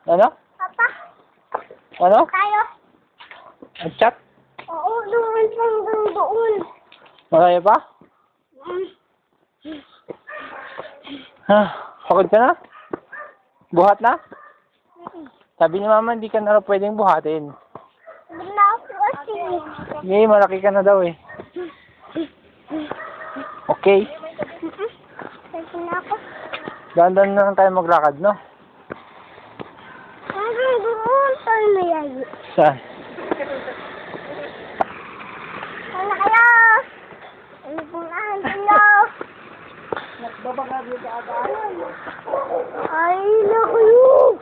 Ano? Papa, Ano? tayo. Ang chat? Oo, doon hanggang doon. Malayo pa? Mm. Ha? Pagod ka na? Buhat na? Mm. Sabi ni mama, hindi ka na raw pwedeng buhatin. Wala ako kasi. Hindi, malaki ka na daw eh. Okay. Kasi na ako. Dandan na lang tayo maglakad, no? Hanggang doon tayo mayagi. Saan? Ano kayo? Ano pong nahantin nyo? Nagbabagado sa agaran. Ay, naku yun.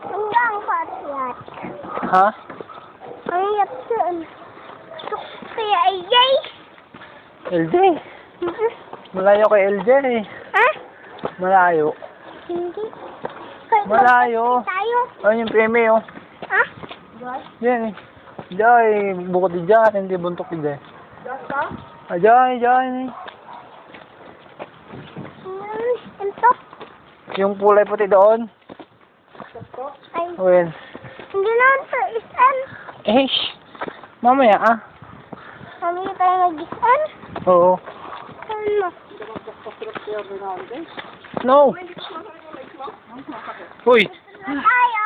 Hanggang patyat. Ha? Ang yapsun. Kaya ayay. LJ. Malayo kay LJ eh. Ha? Malayo. Hindi. Kaya Malayo. tayo. Ayun yung premyo. Ha? Yan eh. Diyan, bukod di dyan, hindi buntok di dyan. Dasta? Diyan eh. Ito. Yung kulay puti doon. Ay, Well, hindi naman ito isan. eh, shh. Mamaya ah. Kami tayo mag-isan. Oo. Ano? No. Uy. Tayo.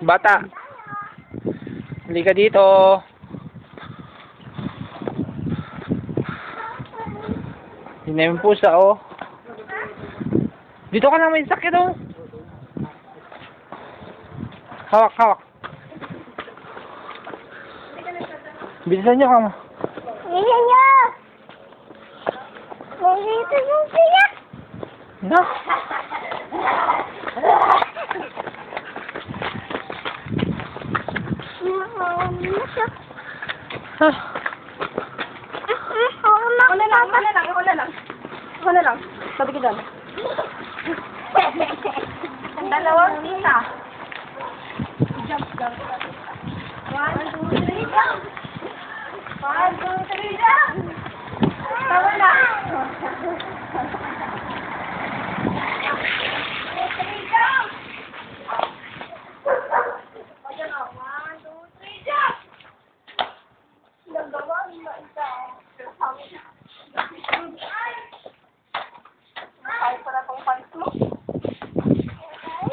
Bata. Hindi ka dito. Hindi na yung pusa oh. Dito ka na, may sakit oh. Hawak, hawak. Bilisan nyo ka mo. Ngayon niya. Nandito yung siya. No. Ha? Ako na lang. Ako na lang. Sabi ko dyan. Ang dalawang isa. Jump. 1, 2, 3, jump. 1, 2, 3, jump. Tama na. 3, jump. Ayan o. 1, 2, 3, jump. Dalawa, isa. Ay, pala tong pants mo.